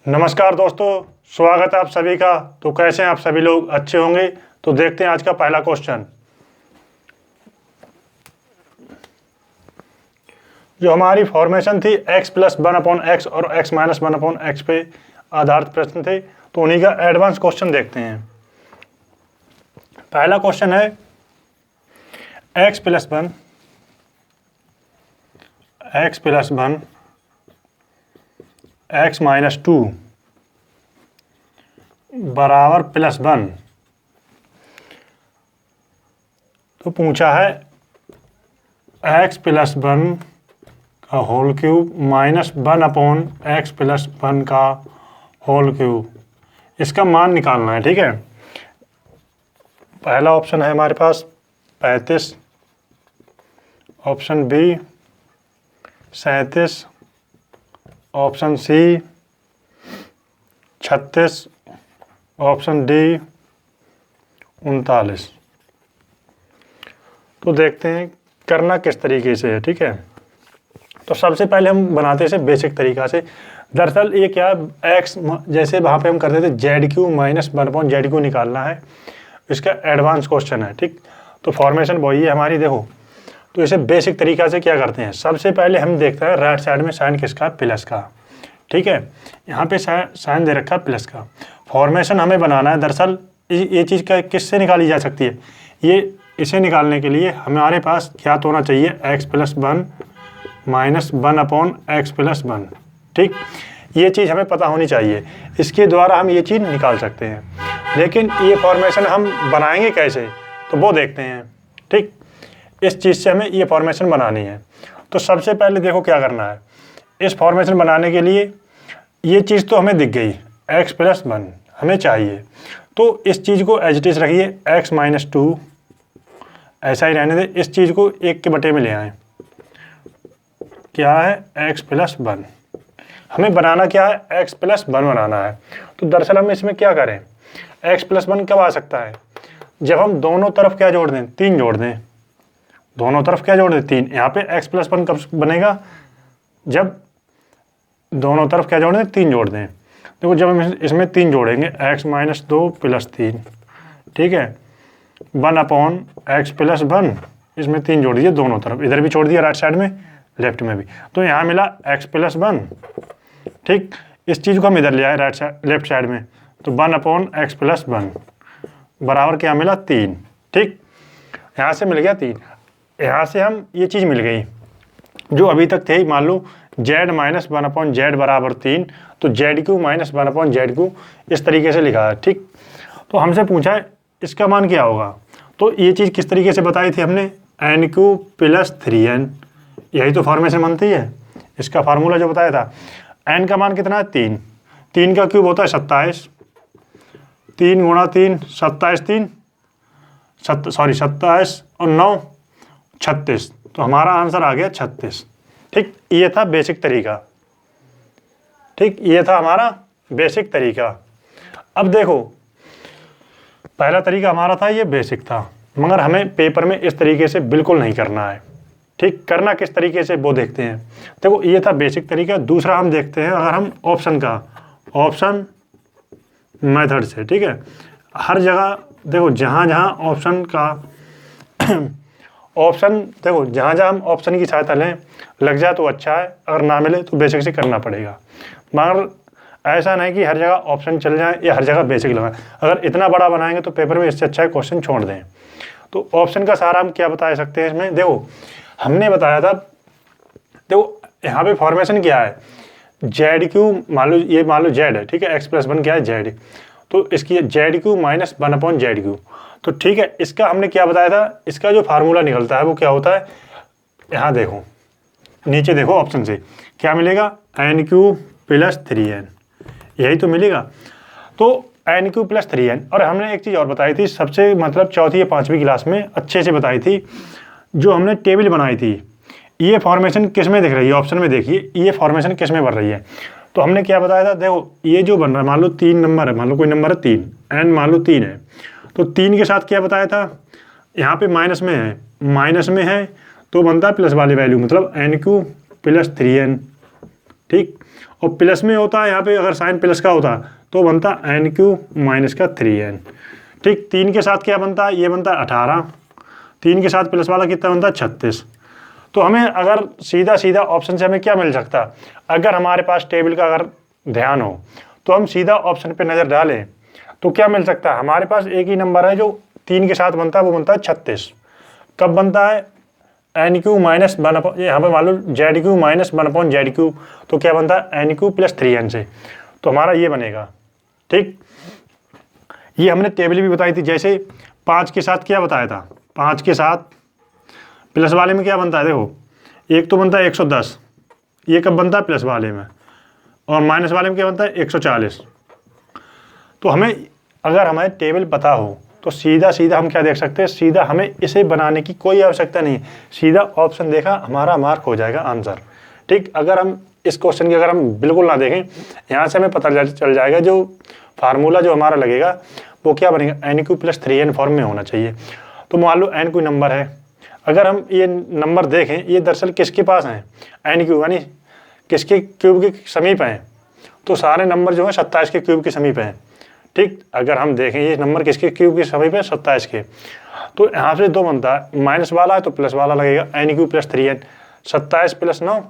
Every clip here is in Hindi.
नमस्कार दोस्तों, स्वागत है आप सभी का। तो कैसे हैं आप सभी लोग? अच्छे होंगे। तो देखते हैं आज का पहला क्वेश्चन। जो हमारी फॉर्मेशन थी x + 1/x और x - 1/x पे आधारित प्रश्न थे, तो उन्हीं का एडवांस क्वेश्चन देखते हैं। पहला क्वेश्चन है x + 1 x - 2 बराबर +1। तो पूछा है x + 1 का होल क्यूब -1/x + 1 का होल क्यूब, इसका मान निकालना है। ठीक है, पहला ऑप्शन है हमारे पास 35, option B 37, option C 36, option D 39। तो देखते हैं करना किस तरीके से है। ठीक है, तो सबसे पहले हम बनाते हैं इसे बेसिक तरीका से। दरअसल ये क्या, x जैसे वहाँ पे हम करते थे ZQ - 1/ZQ निकालना है, इसका एडवांस क्वेश्चन है। ठीक, तो फॉर्मेशन वही है हमारी। देखो, तो इसे बेसिक तरीका से क्या करते हैं, सबसे पहले हम देखते हैं राइट साइड में साइन किसका, प्लस का। ठीक है, यहाँ पे साइन दे रखा है प्लस का। फॉर्मेशन हमें बनाना है। दरअसल ये चीज़ का किससे निकाली जा सकती है, इसे निकालने के लिए हमारे पास क्या होना चाहिए, x + 1 - 1/x + 1। ठीक, ये चीज़ हमें पता होनी चाहिए, इसके द्वारा हम ये चीज़ निकाल सकते हैं। लेकिन ये फॉर्मेशन हम बनाएंगे कैसे, तो वो देखते हैं। ठीक, इस चीज़ से हमें ये फॉर्मेशन बनानी है। तो सबसे पहले देखो क्या करना है, इस फॉर्मेशन बनाने के लिए ये चीज़ तो हमें दिख गई, x + 1 हमें चाहिए। तो इस चीज़ को एज इट इज रखिए, x - 2 ऐसा ही रहने दे। इस चीज़ को 1 के बटे में ले आए, क्या है, x + 1। हमें बनाना क्या है, x + 1 बनाना है। तो दरअसल हम इसमें क्या करें, x + 1 कब आ सकता है, जब हम दोनों तरफ क्या जोड़ दें, 3 जोड़ दें। दोनों तरफ क्या जोड़ दें, 3। यहाँ पे x + 1 कब बनेगा, जब दोनों तरफ क्या जोड़ दें, 3 जोड़ दें। देखो, जब हम इसमें 3 जोड़ेंगे, x - 2 + 3, ठीक है, 1/x + 1, इसमें 3 जोड़ दिए दोनों तरफ, इधर भी छोड़ दिया राइट साइड में, लेफ्ट में भी। तो यहाँ मिला x + 1। ठीक, इस चीज़ को हम इधर ले आए राइट साइड, लेफ्ट साइड में, तो 1/x + 1 बराबर क्या मिला, 3। ठीक, यहाँ से मिल गया 3। यहाँ से हम ये चीज़ मिल गई जो अभी तक थे। मान लो z - 1/z बराबर 3, तो ZQ - 1/ZQ इस तरीके से लिखा है। ठीक, तो हमसे पूछा है इसका मान क्या होगा। तो ये चीज़ किस तरीके से बताई थी हमने, NQ + 3n, यही तो फॉर्मेशन बनती है। इसका फार्मूला जो बताया था, n का मान कितना है, 3। 3 का क्यूब होता है 27, 3 × 3 27, 27 और 9 36। तो हमारा आंसर आ गया 36। ठीक, ये था बेसिक तरीका। ठीक, ये था हमारा बेसिक तरीका। अब देखो, पहला तरीका हमारा था, ये बेसिक था, मगर हमें पेपर में इस तरीके से बिल्कुल नहीं करना है। ठीक, करना किस तरीके से वो देखते हैं। देखो, ये था बेसिक तरीका। दूसरा हम देखते हैं, अगर हम ऑप्शन मेथड से। ठीक है, हर जगह देखो, जहाँ जहाँ ऑप्शन का ऑप्शन, देखो जहाँ जहाँ हम ऑप्शन की सहायता लें, लग जाए तो अच्छा है, अगर ना मिले तो बेसिक से करना पड़ेगा। मगर ऐसा नहीं कि हर जगह ऑप्शन चल जाए या हर जगह बेसिक लगाएं। अगर इतना बड़ा बनाएंगे तो पेपर में इससे अच्छा है क्वेश्चन छोड़ दें। तो ऑप्शन का सहारा हम क्या बता सकते हैं इसमें, देखो हमने बताया था, देखो यहाँ पे फॉर्मेशन क्या है, ZQ मान लो, ये मान लो Z है। ठीक है, x + 1 क्या है, Z, तो इसकी ZQ - 1/ZQ। तो ठीक है, इसका हमने क्या बताया था, इसका जो फार्मूला निकलता है वो क्या होता है, यहाँ देखो नीचे देखो, ऑप्शन से क्या मिलेगा, NQ + 3n, यही तो मिलेगा। तो NQ + 3n। और हमने एक चीज़ और बताई थी, सबसे मतलब चौथी या 5वीं क्लास में अच्छे से बताई थी, जो हमने टेबल बनाई थी। ये फॉर्मेशन किस में दिख रही है, ऑप्शन में देखिए, ये फॉर्मेशन किस में बन रही है। तो हमने क्या बताया था, देखो ये जो बन रहा है, मान लो 3 नंबर है, मान लो कोई नंबर है 3, n मान लो 3 है, तो 3 के साथ क्या बताया था, यहाँ पे माइनस में है, तो बनता है प्लस वाली वैल्यू, मतलब NQ + 3n ठीक। और प्लस में होता है यहाँ पे, अगर साइन प्लस का होता तो बनता NQ माइनस का 3n। ठीक। 3 के साथ क्या बनता है, ये बनता है 18। 3 के साथ प्लस वाला कितना बनता है 36। तो हमें अगर सीधा सीधा ऑप्शन से हमें क्या मिल सकता, अगर हमारे पास टेबल का अगर ध्यान हो तो हम सीधा ऑप्शन पे नज़र डालें तो क्या मिल सकता है, हमारे पास एक ही नंबर है जो 3 के साथ बनता है, वो बनता है 36। कब बनता है, NQ माइनस 1 यहाँ पर मान लो ZQ माइनस 1/ZQ, तो क्या बनता है NQ प्लस 3n से, तो हमारा ये बनेगा। ठीक। ये हमने टेबल भी बताई थी, जैसे 5 के साथ क्या बताया था, 5 के साथ प्लस वाले में क्या बनता है, देखो एक तो बनता है 110, ये कब बनता है प्लस वाले में, और माइनस वाले में क्या बनता है 140। तो हमें अगर हमें टेबल पता हो तो सीधा सीधा हम क्या देख सकते हैं, सीधा हमें इसे बनाने की कोई आवश्यकता नहीं, सीधा ऑप्शन देखा हमारा मार्क हो जाएगा आंसर। ठीक। अगर हम इस क्वेश्चन की अगर हम बिल्कुल ना देखें, यहाँ से हमें पता चल जाएगा जो फार्मूला जो हमारा लगेगा वो क्या बनेगा, NQ प्लस 3n फॉर्म में होना चाहिए। तो मान लो n कोई नंबर है, अगर हम ये नंबर देखें, ये दरअसल किसके पास हैं, NQ यानी किसके क्यूब के समीप हैं, तो सारे नंबर जो है 27 के क्यूब के समीप हैं। ठीक। अगर हम देखें ये नंबर किसके क्यूब के समीप है, 27 के, तो यहाँ से 2 बनता है, माइनस वाला है तो प्लस वाला लगेगा, NQ plus 3n। 27 plus 9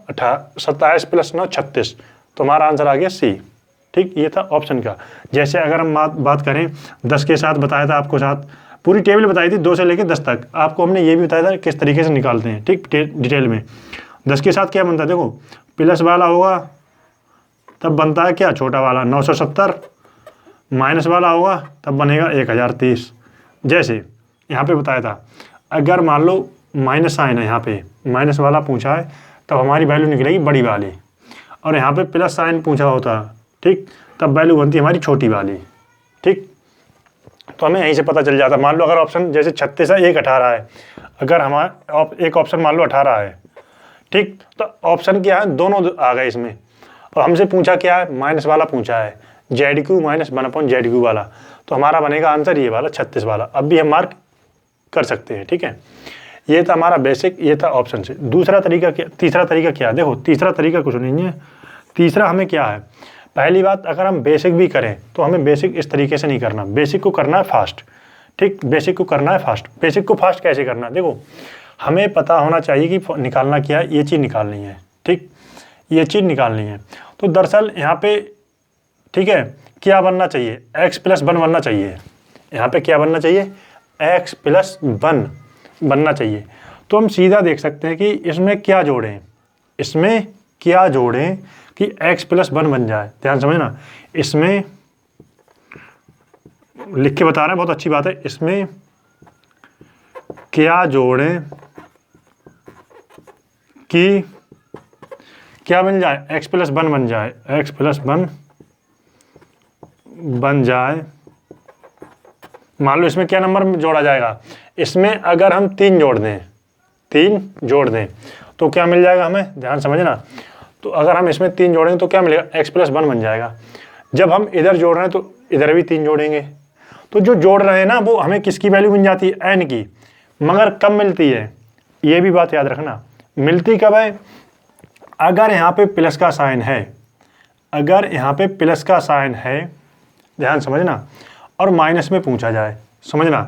27 plus 9 36, तो हमारा आंसर आ गया C। ठीक। ये था ऑप्शन का। जैसे अगर हम बात करें 10 के साथ बताया था आपको, साथ पूरी टेबल बताई थी 2 से लेकर 10 तक, आपको हमने ये भी बताया था किस तरीके से निकालते हैं। ठीक। डिटेल में 10 के साथ क्या बनता है, देखो प्लस वाला होगा तब बनता है क्या, छोटा वाला 970, माइनस वाला होगा तब बनेगा 1030। जैसे यहाँ पे बताया था, अगर मान लो माइनस साइन है, यहाँ पे माइनस वाला पूछा है तब हमारी वैल्यू निकलेगी बड़ी वाली, और यहाँ पे प्लस साइन पूछा होता, ठीक, तब वैल्यू बनती है हमारी छोटी वाली। ठीक। तो हमें यहीं से पता चल जाता। मान लो अगर ऑप्शन जैसे 36 है, एक 18 है, अगर हमारा एक ऑप्शन मान लो 18 है, ठीक, तो ऑप्शन क्या है, दोनों आ गए इसमें, और हमसे पूछा क्या है, माइनस वाला पूछा है, ZQ माइनस 1/ZQ वाला, तो हमारा बनेगा आंसर ये वाला 36 वाला। अब भी हम मार्क कर सकते हैं। ठीक है। ये था हमारा बेसिक, ये था ऑप्शन से। दूसरा तरीका क्या, तीसरा तरीका क्या है, देखो तीसरा तरीका कुछ नहीं है। तीसरा हमें क्या है, पहली बात अगर हम बेसिक भी करें तो हमें बेसिक इस तरीके से नहीं करना, बेसिक को करना है फास्ट। ठीक। बेसिक को करना है फास्ट। बेसिक को फास्ट कैसे करना है, देखो हमें पता होना चाहिए कि निकालना क्या है, ये चीज़ निकालनी है। ठीक। ये चीज़ निकालनी है। तो दरअसल यहाँ पे, ठीक है, क्या बनना चाहिए, x प्लस 1 बनना चाहिए। यहाँ पे क्या बनना चाहिए, x प्लस 1 बनना चाहिए। तो हम सीधा देख सकते हैं कि इसमें क्या जोड़ें, इसमें क्या जोड़ें कि x प्लस 1 बन जाए। ध्यान समझना, इसमें लिख के बता रहे हैं, बहुत अच्छी बात है। इसमें क्या जोड़ें कि क्या बन जाए, x प्लस 1 बन जाए, x प्लस 1 बन जाए। मान लो इसमें क्या नंबर जोड़ा जाएगा, इसमें अगर हम 3 जोड़ दें, 3 जोड़ दें तो क्या मिल जाएगा हमें, ध्यान समझना। तो अगर हम इसमें 3 जोड़ेंगे तो क्या मिलेगा, x प्लस 1 बन जाएगा। जब हम इधर जोड़ रहे हैं तो इधर भी 3 जोड़ेंगे, तो जो जोड़ रहे हैं ना वो हमें किसकी वैल्यू मिल जाती है, n की। मगर कब मिलती है, ये भी बात याद रखना, मिलती कब है, अगर यहाँ पे प्लस का साइन है, अगर यहाँ पे प्लस का साइन है, ध्यान समझना, और माइनस में पूछा जाए। समझना,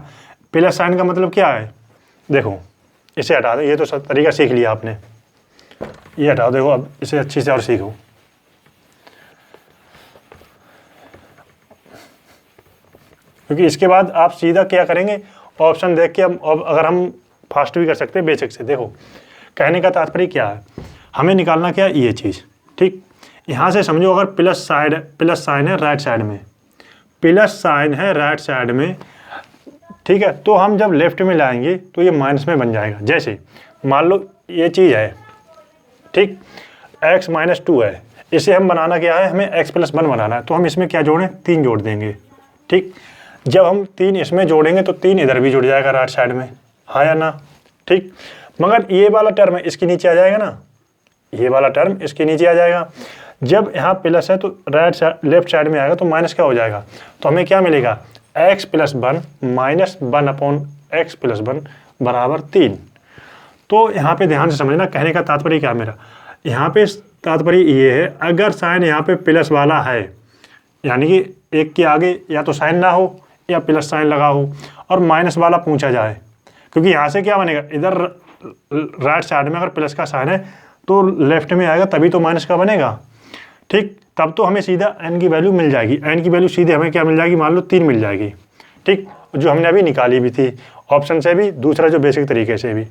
प्लस साइन का मतलब क्या है, देखो इसे हटा दो, ये तो सब तरीका सीख लिया आपने, ये हटा दो। देखो अब इसे अच्छी से और सीखो। क्योंकि इसके बाद आप सीधा क्या करेंगे, ऑप्शन देख के अब अगर हम फास्ट भी कर सकते हैं बेसिक से। देखो कहने का तात्पर्य क्या है, हमें निकालना क्या है, ये चीज़। ठीक। यहाँ से समझो अगर प्लस साइन है राइट साइड में, प्लस साइन है राइट साइड में, ठीक है, तो हम जब लेफ्ट में लाएंगे तो ये माइनस में बन जाएगा। जैसे मान लो ये चीज़ है, ठीक, x माइनस 2 है, इसे हम बनाना क्या है, हमें x प्लस 1 बनाना है, तो हम इसमें क्या जोड़ें, 3 जोड़ देंगे। ठीक। जब हम 3 इसमें जोड़ेंगे तो 3 इधर भी जुड़ जाएगा राइट साइड में, हाँ या ना। ठीक। मगर ये वाला टर्म है इसके नीचे आ जाएगा ना, ये वाला टर्म इसके नीचे आ जाएगा। जब यहाँ प्लस है तो राइट साइड लेफ्ट साइड में आएगा तो माइनस क्या हो जाएगा, तो हमें क्या मिलेगा, x plus 1 minus 1/x plus 1 बराबर 3। तो यहाँ पे ध्यान से समझना, कहने का तात्पर्य क्या मेरा, यहाँ पे तात्पर्य ये है, अगर साइन यहाँ पे प्लस वाला है, यानी कि एक के आगे या तो साइन ना हो या प्लस साइन लगा हो, और माइनस वाला पूछा जाए, क्योंकि यहाँ से क्या बनेगा, इधर राइट साइड में अगर प्लस का साइन है तो लेफ्ट में आएगा, तभी तो माइनस का बनेगा। ठीक, तब तो हमें सीधा n की वैल्यू मिल जाएगी। n की वैल्यू सीधे हमें क्या मिल जाएगी, मान लो 3 मिल जाएगी। ठीक, जो हमने अभी निकाली भी थी ऑप्शन से भी, दूसरा जो बेसिक तरीके से भी।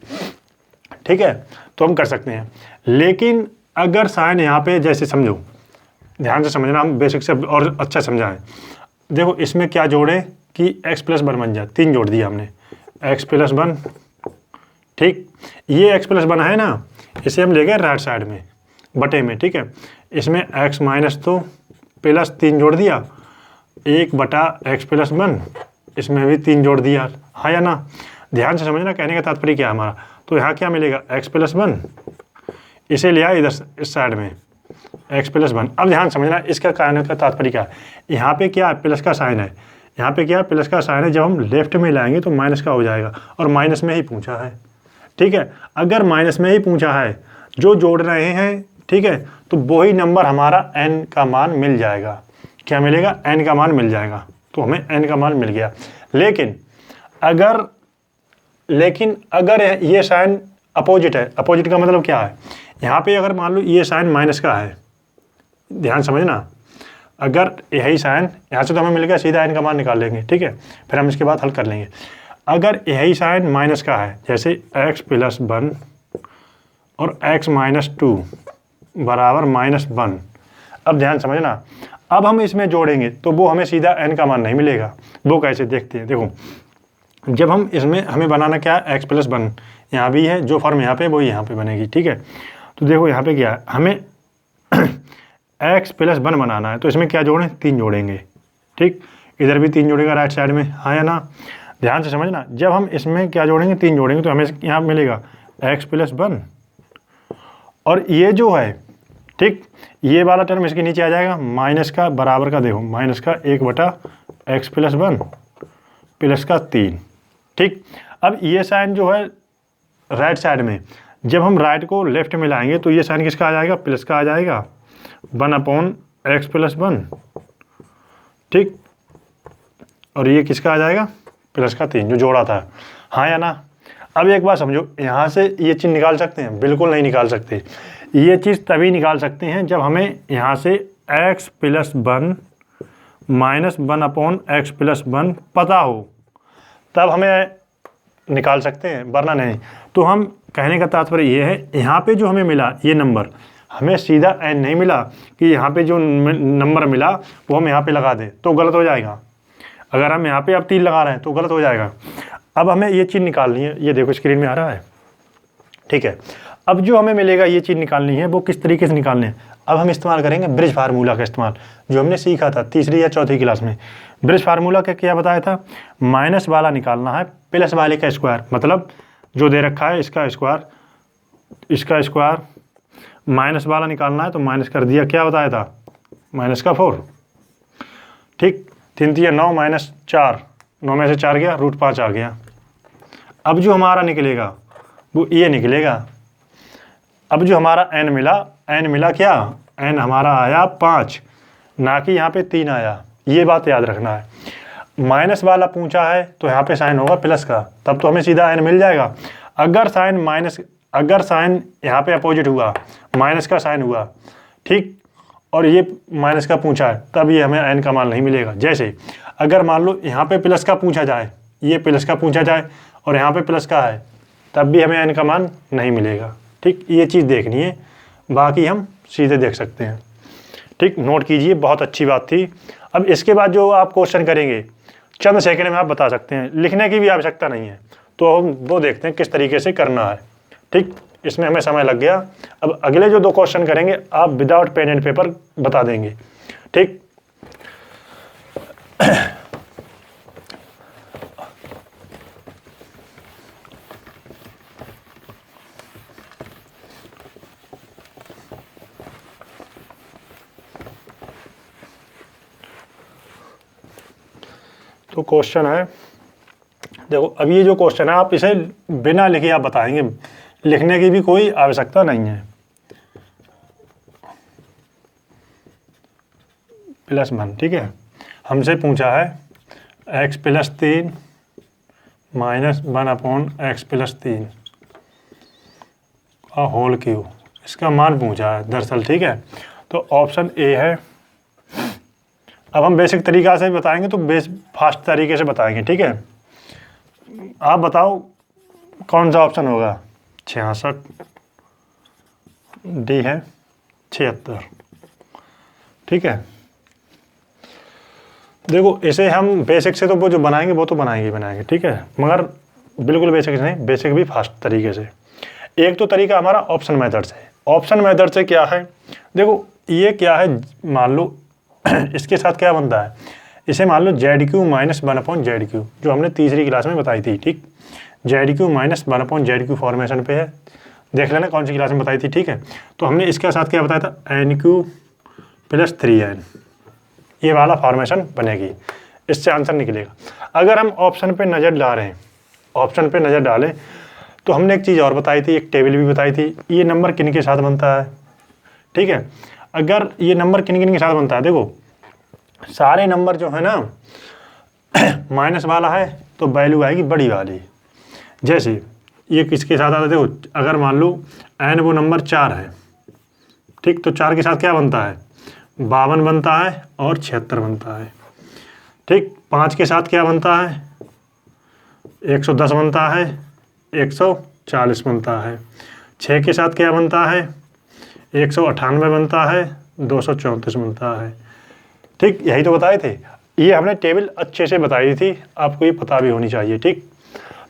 ठीक है, तो हम कर सकते हैं। लेकिन अगर साइन यहाँ पे, जैसे समझो, ध्यान से समझना, हम बेसिक से और अच्छा समझाएं। देखो इसमें क्या जोड़े कि x + 1 बन जाए, 3 जोड़ दिया हमने, x + 1। ठीक, ये x + 1 है ना, इसे हम ले गए राइट साइड में बटे में। ठीक है, इसमें x - 2 प्लस 3 जोड़ दिया, 1/x + 1, इसमें भी 3 जोड़ दिया, हाँ या ना। ध्यान से समझना, कहने का तात्पर्य क्या है हमारा। तो यहाँ क्या मिलेगा, x + 1, इसे लिया इधर इस साइड में x + 1। अब ध्यान समझना, इसका कहने का तात्पर्य क्या है, यहाँ पे क्या है, प्लस का साइन है, यहाँ पे क्या है, प्लस का साइन है। जब हम लेफ्ट में लाएंगे तो माइनस का हो जाएगा, और माइनस में ही पूछा है। ठीक है, अगर माइनस में ही पूछा है, जो जोड़ रहे हैं, ठीक है, तो वही नंबर हमारा n का मान मिल जाएगा। क्या मिलेगा, n का मान मिल जाएगा, तो हमें n का मान मिल गया। लेकिन अगर ये साइन अपोजिट है, अपोजिट का मतलब क्या है, यहाँ पे अगर मान लो ये साइन माइनस का है, ध्यान समझना, अगर यही साइन यहाँ से तो हमें मिल गया, सीधा n का मान निकाल लेंगे। ठीक है, फिर हम इसके बाद हल कर लेंगे। अगर यही साइन माइनस का है, जैसे x + 1 और x - 2 बराबर -1। अब ध्यान समझना, अब हम इसमें जोड़ेंगे तो वो हमें सीधा n का मान नहीं मिलेगा। वो कैसे, देखते हैं। देखो, जब हम इसमें, हमें बनाना क्या है, x + 1 यहाँ भी है, जो फॉर्म यहाँ पे वो यहाँ पे बनेगी। ठीक है, तो देखो यहाँ पे क्या है, हमें x + 1 बनाना है, तो इसमें क्या जोड़ें, 3 जोड़ेंगे। ठीक, इधर भी 3 जोड़ेगा राइट साइड में, हाँ या ना। ध्यान से समझना, जब हम इसमें क्या जोड़ेंगे, 3 जोड़ेंगे, तो हमें यहाँ मिलेगा x + 1, और ये जो है, ठीक, ये वाला टर्म इसके नीचे आ जाएगा, माइनस का बराबर का, देखो माइनस का 1/x + 1 प्लस का 3। ठीक, अब ये साइन जो है राइट साइड में, जब हम राइट को लेफ्ट में लाएंगे तो ये साइन किसका आ जाएगा, प्लस का आ जाएगा, 1/x + 1। ठीक, और ये किसका आ जाएगा, प्लस का 3, जो जोड़ा था, हाँ या ना। अब एक बात समझो, यहाँ से ये चीज़ निकाल सकते हैं, बिल्कुल नहीं निकाल सकते। ये चीज़ तभी निकाल सकते हैं जब हमें यहाँ से x + 1 - 1/x + 1 पता हो, तब हमें निकाल सकते हैं, वरना नहीं। तो हम, कहने का तात्पर्य ये है, यहाँ पे जो हमें मिला ये नंबर, हमें सीधा n नहीं मिला कि यहाँ पे जो नंबर मिला वो हम यहाँ पे लगा दें, तो गलत हो जाएगा। अगर हम यहाँ पे अब 3 लगा रहे हैं तो गलत हो जाएगा। अब हमें ये चीज़ निकालनी है, ये देखो स्क्रीन में आ रहा है। ठीक है, अब जो हमें मिलेगा, ये चीज़ निकालनी है, वो किस तरीके से निकालनी है। अब हम इस्तेमाल करेंगे ब्रिज फार्मूला का इस्तेमाल, जो हमने सीखा था तीसरी या चौथी क्लास में। ब्रिज फार्मूला का क्या बताया था, माइनस वाला निकालना है प्लस वाले का स्क्वायर, मतलब जो दे रखा है इसका स्क्वायर, इसका स्क्वायर, माइनस वाला निकालना है तो माइनस कर दिया, क्या बताया था, माइनस का 4। ठीक, 3 × 9 - 4, 9 में से 4 गया, √5 आ गया। अब जो हमारा निकलेगा वो ये निकलेगा। अब जो हमारा n मिला क्या, n हमारा आया 5, ना कि यहाँ पे 3 आया। ये बात याद रखना है। माइनस वाला पूछा है तो यहाँ पे साइन होगा प्लस का, तब तो हमें सीधा n मिल जाएगा। अगर साइन यहाँ पे अपोजिट हुआ, माइनस का साइन हुआ, ठीक, और ये माइनस का पूछा है, तब ये हमें n का मान नहीं मिलेगा। जैसे अगर मान लो यहाँ पे प्लस का पूछा जाए, ये प्लस का पूछा जाए और यहाँ पे प्लस का है, तब भी हमें n का मान नहीं मिलेगा। ठीक, ये चीज़ देखनी है, बाकी हम सीधे देख सकते हैं। ठीक, नोट कीजिए, बहुत अच्छी बात थी। अब इसके बाद जो आप क्वेश्चन करेंगे, चंद सेकंड में आप बता सकते हैं, लिखने की भी आवश्यकता नहीं है। तो हम वो देखते हैं किस तरीके से करना है। ठीक, इसमें हमें समय लग गया। अब अगले जो 2 क्वेश्चन करेंगे आप विदाउट पेन एंड पेपर बता देंगे। ठीक, तो क्वेश्चन है, देखो अब ये जो क्वेश्चन है, आप इसे बिना लिखे आप बताएंगे, लिखने की भी कोई आवश्यकता नहीं है। +1, ठीक है। हमसे पूछा है x+3 -1/x+3 का होल क्यूब, इसका मान पूछा है दरअसल, ठीक है। तो ऑप्शन ए है। अब हम बेसिक तरीका से बताएंगे तो फास्ट तरीके से बताएंगे, ठीक है। आप बताओ कौन सा ऑप्शन होगा। 66, डी है 76, ठीक है। देखो इसे हम बेसिक से तो वो जो बनाएंगे वो तो बनाएंगे, ठीक है, मगर बिल्कुल बेसिक से नहीं, बेसिक भी फास्ट तरीके से। एक तो तरीका हमारा ऑप्शन मेथड से। ऑप्शन मेथड से क्या है, देखो ये क्या है, मान लो इसके साथ क्या बनता है, इसे मान लो ZQ - 1/ZQ, जो हमने तीसरी क्लास में बताई थी, ठीक। ZQ - 1/ZQ फॉर्मेशन पे है, देख लेना कौन सी क्लास में बताई थी, ठीक है। तो हमने इसके साथ क्या बताया था, NQ + 3N, ये वाला फॉर्मेशन बनेगी, इससे आंसर निकलेगा। अगर हम ऑप्शन पे नज़र डालें, ऑप्शन पे नज़र डालें तो हमने एक चीज़ और बताई थी, एक टेबल भी बताई थी, ये नंबर किन के साथ बनता है, ठीक है। अगर ये नंबर किन किन के साथ बनता है, देखो सारे नंबर जो है ना माइनस वाला है तो वैल्यू आएगी बड़ी वाली। जैसे ये किसके साथ आता है, देखो अगर मान लो n वो नंबर 4 है, ठीक, तो 4 के साथ क्या बनता है, 52 बनता है और 76 बनता है, ठीक। 5 के साथ क्या बनता है, 110 बनता है, 140 बनता है। 6 के साथ क्या बनता है, 198 बनता है, 234 बनता है, ठीक। यही तो बताए थे, ये हमने टेबल अच्छे से बताई थी, आपको ये पता भी होनी चाहिए, ठीक।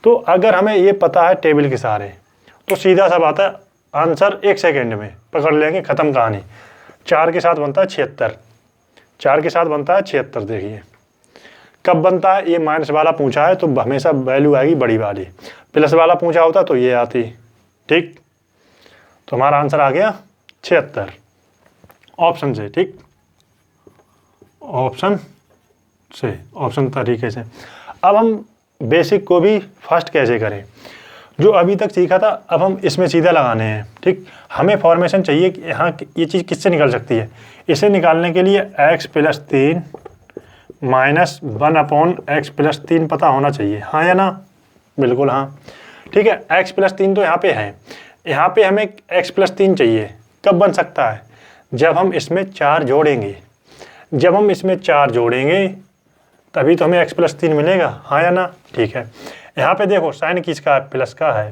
तो अगर हमें ये पता है टेबल के सारे, तो सीधा सा बात है, आंसर 1 सेकेंड में पकड़ लेंगे, ख़त्म कहानी। 4 के साथ बनता है 76, 4 के साथ बनता है 76, देखिए कब बनता है, ये माइनस वाला पूछा है तो हमेशा वैल्यू आएगी बड़ी वाली, प्लस वाला पूछा होता तो ये आती, ठीक। तो हमारा आंसर आ गया 76 ऑप्शन से, ठीक, ऑप्शन से, ऑप्शन तरीके से। अब हम बेसिक को भी फास्ट कैसे करें, जो अभी तक सीखा था अब हम इसमें सीधा लगाने हैं, ठीक। हमें फॉर्मेशन चाहिए कि यहाँ ये चीज़ किससे निकल सकती है, इसे निकालने के लिए x+3 - 1/x+3 पता होना चाहिए, हाँ या ना, बिल्कुल हाँ, ठीक है। x+3 तो यहाँ पे है, यहाँ पे हमें x+3 चाहिए, कब बन सकता है, जब हम इसमें 4 जोड़ेंगे, जब हम इसमें 4 जोड़ेंगे तभी तो हमें x+3 मिलेगा, हाँ या ना, ठीक है। यहाँ पे देखो साइन किसका है, प्लस का है,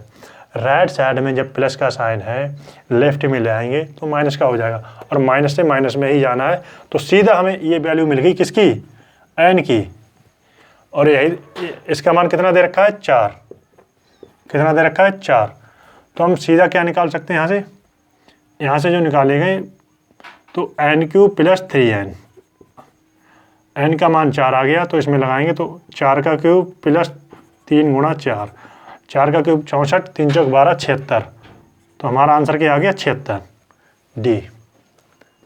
राइट साइड में जब प्लस का साइन है लेफ्ट में ले आएंगे तो माइनस का हो जाएगा, और माइनस से माइनस में ही जाना है, तो सीधा हमें ये वैल्यू मिल गई किसकी, n की, और यही इसका मान कितना दे रखा है, 4, कितना दे रखा है, 4। तो हम सीधा क्या निकाल सकते हैं यहाँ से जो निकालेंगे तो NQ + 3N, n का मान 4 आ गया तो इसमें लगाएंगे तो 4 का क्यूब + 3 × 4, 4 का क्यूब 64, 3 चौक 12, 76, तो हमारा आंसर क्या आ गया, 76, डी,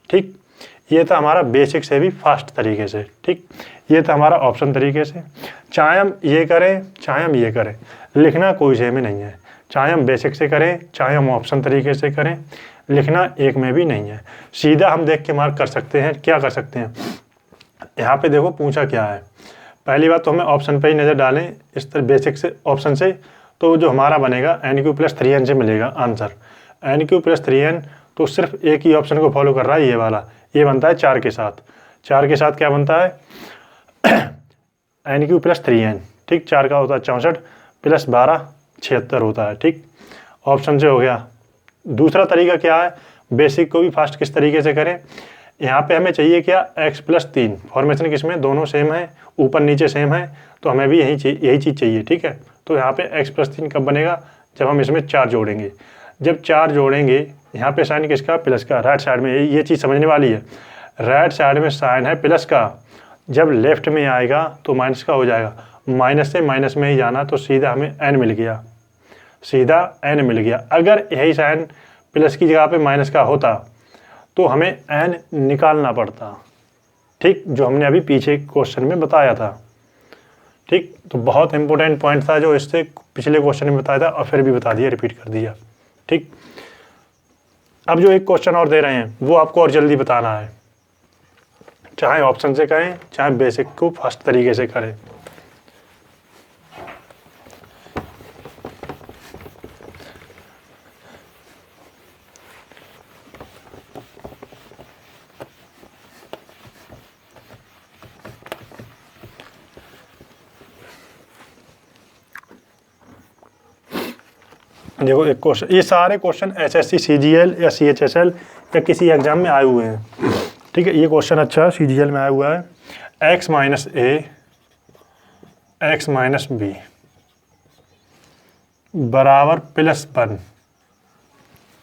ठीक। ये था हमारा बेसिक से भी फास्ट तरीके से, ठीक। ये था हमारा ऑप्शन तरीके से, चाहे हम ये करें चाहे हम ये करें, लिखना कोई से में नहीं है, चाहे हम बेसिक से करें चाहे हम ऑप्शन तरीके से करें, लिखना एक में भी नहीं है, सीधा हम देख के मार्क कर सकते हैं। क्या कर सकते हैं, यहाँ पे देखो पूछा क्या है, पहली बात तो हमें ऑप्शन पे ही नज़र डालें इस तरह बेसिक से ऑप्शन से, तो जो हमारा बनेगा NQ + 3N से मिलेगा आंसर, NQ + 3N, तो सिर्फ एक ही ऑप्शन को फॉलो कर रहा है, ये वाला, ये बनता है 4 के साथ, 4 के साथ क्या बनता है NQ + 3N, ठीक। 4 का होता है 64 + 12 76 होता है, ठीक, ऑप्शन से हो गया। दूसरा तरीका क्या है, बेसिक को भी फास्ट किस तरीके से करें, यहाँ पे हमें चाहिए क्या, x+3, फॉर्मेशन किसमें, दोनों सेम है, ऊपर नीचे सेम है, तो हमें भी यही चीज़ चाहिए, ठीक है। तो यहाँ पे x+3 कब बनेगा, जब हम इसमें 4 जोड़ेंगे, जब 4 जोड़ेंगे, यहाँ पे साइन किसका, प्लस का, राइट साइड में, ये चीज़ समझने वाली है, राइट साइड में साइन है प्लस का, जब लेफ्ट में आएगा तो माइनस का हो जाएगा, माइनस से माइनस में ही जाना, तो सीधा हमें n मिल गया, सीधा n मिल गया। अगर यही साइन प्लस की जगह पे माइनस का होता तो हमें n निकालना पड़ता, ठीक, जो हमने अभी पीछे क्वेश्चन में बताया था, ठीक। तो बहुत इंपॉर्टेंट पॉइंट था जो इससे पिछले क्वेश्चन में बताया था और फिर भी बता दिया, रिपीट कर दिया, ठीक। अब जो एक क्वेश्चन और दे रहे हैं वो आपको और जल्दी बताना है, चाहे ऑप्शन से करें चाहे बेसिक को फर्स्ट तरीके से करें। देखो एक क्वेश्चन, ये सारे क्वेश्चन एसएससी सीजीएल या सीएचएसएल या किसी एग्जाम में आए हुए हैं, ठीक है। ये क्वेश्चन अच्छा सीजीएल में आया हुआ है, x माइनस ए एक्स माइनस बी बराबर +1,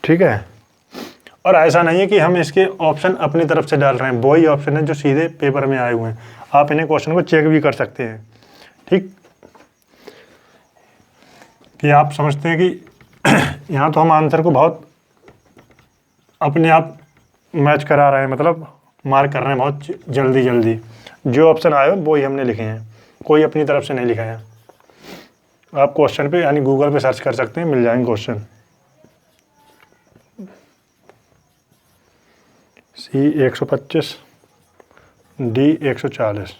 ठीक है। और ऐसा नहीं है कि हम इसके ऑप्शन अपनी तरफ से डाल रहे हैं, वही ऑप्शन है जो सीधे पेपर में आए हुए हैं। आप इन्हें क्वेश्चन को चेक भी कर सकते हैं, ठीक। कि आप समझते हैं कि यहाँ तो हम आंसर को बहुत अपने आप मैच करा रहे हैं, मतलब मार्क कर रहे हैं बहुत जल्दी जल्दी। जो ऑप्शन आए हो वही हमने लिखे हैं, कोई अपनी तरफ से नहीं लिखा है। आप क्वेश्चन पे यानी गूगल पे सर्च कर सकते हैं, मिल जाएंगे क्वेश्चन। सी 125 डी 140,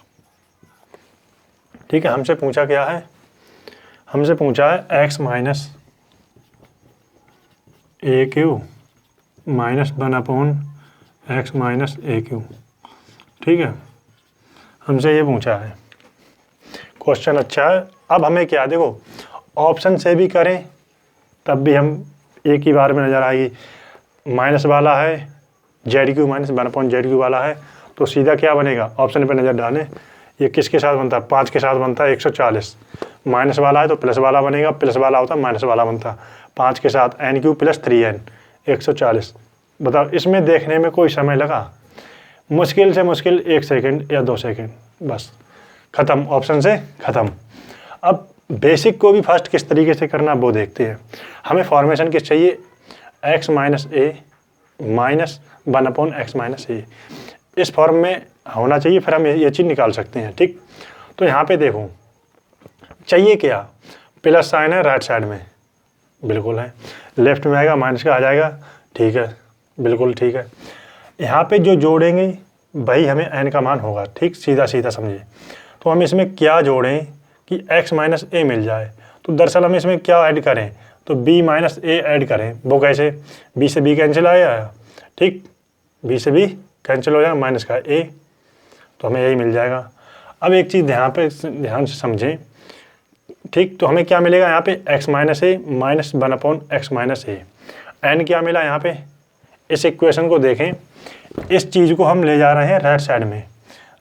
ठीक है। हमसे पूछा क्या है, हमसे पूछा है x माइनस ए क्यू माइनस 1/x माइनस ए क्यू, ठीक है। हमसे ये पूछा है, क्वेश्चन अच्छा है। अब हमें क्या, देखो ऑप्शन से भी करें तब भी हम एक ही बार में नज़र आएगी। माइनस वाला है जेड क्यू माइनस 1/ZQ वाला है, तो सीधा क्या बनेगा, ऑप्शन पे नज़र डालें, ये किसके साथ बनता है, 5 के साथ बनता है 140। माइनस वाला है तो प्लस वाला बनेगा, प्लस वाला होता माइनस वाला बनता, 5 के साथ NQ + 3N 140। बताओ इसमें देखने में कोई समय लगा, मुश्किल से मुश्किल 1 सेकंड या 2 सेकंड, बस ख़त्म, ऑप्शन से ख़त्म। अब बेसिक को भी फर्स्ट किस तरीके से करना वो देखते हैं। हमें फॉर्मेशन किस चाहिए, x माइनस ए माइनस 1/x माइनस ए, इस फॉर्म में होना चाहिए, फिर हम ये चीज़ निकाल सकते हैं, ठीक। तो यहाँ पे देखो चाहिए क्या, प्लस साइन है राइट साइड में, बिल्कुल है, लेफ्ट में आएगा माइनस का आ जाएगा, ठीक है, बिल्कुल ठीक है। यहाँ पे जो जोड़ेंगे वही हमें n का मान होगा, ठीक, सीधा सीधा समझिए। तो हम इसमें क्या जोड़ें कि x माइनस ए मिल जाए, तो दरअसल हम इसमें क्या ऐड करें, तो b माइनस ए ऐड करें। वो कैसे, b से b कैंसिल आया, ठीक, b से b कैंसिल हो जाएगा, माइनस का a, तो हमें यही मिल जाएगा। अब एक चीज़ ध्यान से समझें, ठीक। तो हमें क्या मिलेगा यहाँ पे, x माइनस ए माइनस 1/x माइनस ए, n क्या मिला यहाँ पे। इस इक्वेशन को देखें, इस चीज़ को हम ले जा रहे हैं राइट साइड में।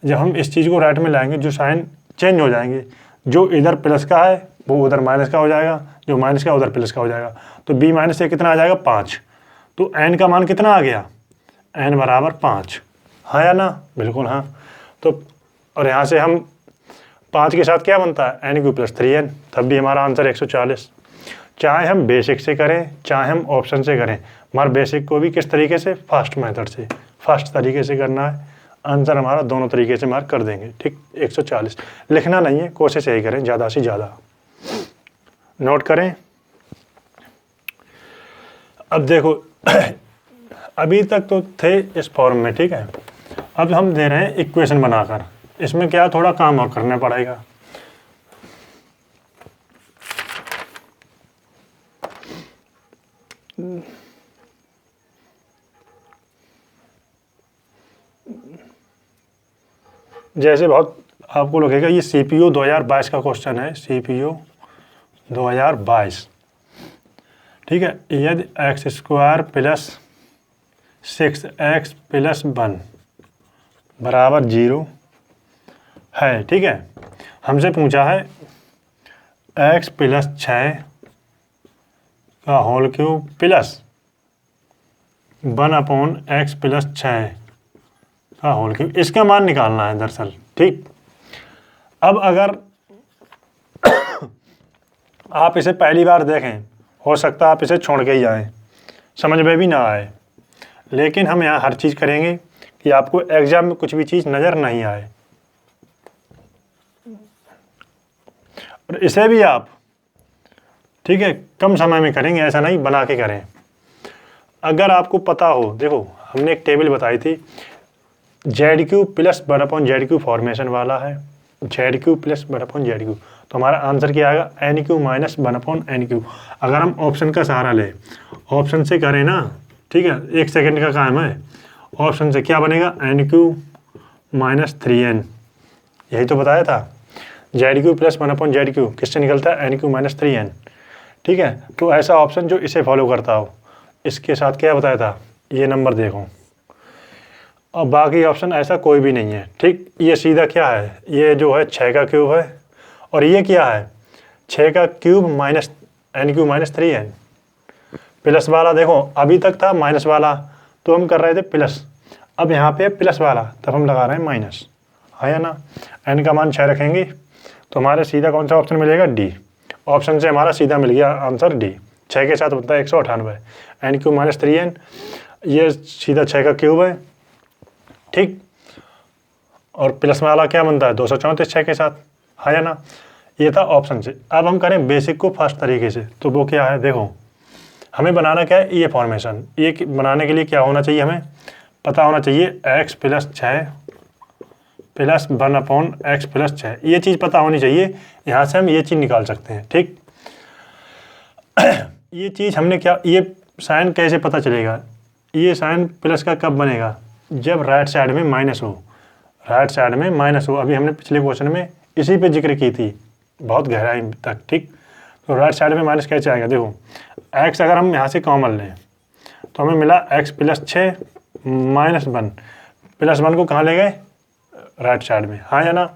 जब हम इस चीज़ को राइट में लाएंगे जो साइन चेंज हो जाएंगे, जो इधर प्लस का है वो उधर माइनस का हो जाएगा, जो माइनस का उधर प्लस का हो जाएगा। तो b माइनस ए कितना आ जाएगा, 5। तो n का मान कितना आ गया, n बराबर 5, हाँ या ना, बिल्कुल हाँ। तो और यहाँ से हम 5 के साथ क्या बनता है, NQ + 3N, तब भी हमारा आंसर 140। चाहे हम बेसिक से करें चाहे हम ऑप्शन से करें, हमारे बेसिक को भी किस तरीके से, फर्स्ट मेथड से, फर्स्ट तरीके से करना है, आंसर हमारा दोनों तरीके से मार्क कर देंगे, ठीक। 140 लिखना नहीं है, कोशिश यही करें ज़्यादा से ज़्यादा, नोट करें। अब देखो अभी तक तो थे इस फॉर्म में, ठीक है। अब हम दे रहे हैं इक्वेशन बनाकर, इसमें क्या थोड़ा काम और करना पड़ेगा। जैसे बहुत आपको लगेगा ये CPU 2022 का क्वेश्चन है, CPU 2022, ठीक है। यदि x² + 6x + 1 बराबर 0 है, ठीक है। हमसे पूछा है x + 6 का होल क्यूब प्लस 1/x + 6 का होल क्यूब, इसका मान निकालना है दरअसल, ठीक। अब अगर आप इसे पहली बार देखें, हो सकता है आप इसे छोड़ के ही जाएं, समझ में भी ना आए, लेकिन हम यहाँ हर चीज़ करेंगे कि आपको एग्जाम में कुछ भी चीज़ नज़र नहीं आए। और इसे भी आप, ठीक है, कम समय में करेंगे, ऐसा नहीं बना के करें। अगर आपको पता हो, देखो हमने एक टेबल बताई थी, जेड क्यू प्लस 1/जेड क्यू फॉर्मेशन वाला है, जेड क्यू प्लस 1/जेड क्यू, तो हमारा आंसर क्या आएगा एन क्यू माइनस 1/एन क्यू। अगर हम ऑप्शन का सहारा लें, ऑप्शन से करें ना, ठीक है, 1 सेकेंड का काम है, ऑप्शन से क्या बनेगा एन क्यू माइनस 3n, यही तो बताया था, जेड क्यू प्लस 1/जेड क्यू किससे निकलता है एन क्यू माइनस 3n, ठीक है। तो ऐसा ऑप्शन जो इसे फॉलो करता हो, इसके साथ क्या बताया था, ये नंबर देखो, और बाकी ऑप्शन ऐसा कोई भी नहीं है, ठीक। ये सीधा क्या है, ये जो है 6 का क्यूब है, और ये क्या है 6 का cube minus n q minus 3n, plus वाला देखो अभी तक था माइनस वाला, तो हम कर रहे थे प्लस, अब यहाँ पे प्लस वाला तब हम लगा रहे हैं माइनस, है या ना। एन का मान 6 रखेंगे तो हमारे सीधा कौन सा ऑप्शन मिलेगा, डी। ऑप्शन से हमारा सीधा मिल गया आंसर डी, 6 के साथ बनता है 198, एन क्यू माइनस 3n, ये सीधा 6 का क्यूब है, ठीक, और प्लस वाला क्या बनता है 234 6 के साथ, है या ना। ये था ऑप्शन से। अब हम करें बेसिक को फर्स्ट तरीके से, तो वो क्या है, देखो हमें बनाना क्या है, ये फॉर्मेशन, ये बनाने के लिए क्या होना चाहिए, हमें पता होना चाहिए x plus 6 plus 1/x plus 6, ये चीज़ पता होनी चाहिए, यहाँ से हम ये चीज़ निकाल सकते हैं, ठीक। ये चीज़ हमने क्या, ये साइन कैसे पता चलेगा, ये साइन प्लस का कब बनेगा, जब राइट साइड में माइनस हो, राइट साइड में माइनस हो, अभी हमने पिछले क्वेश्चन में इसी पे जिक्र की थी बहुत गहराई तक, ठीक। तो राइट साइड में माइनस कैसे आएगा, देखो x अगर हम यहाँ से कॉमन लें तो हमें मिला x प्लस 6 माइनस 1, प्लस 1 को कहाँ ले गए, राइट साइड में, हाँ या ना।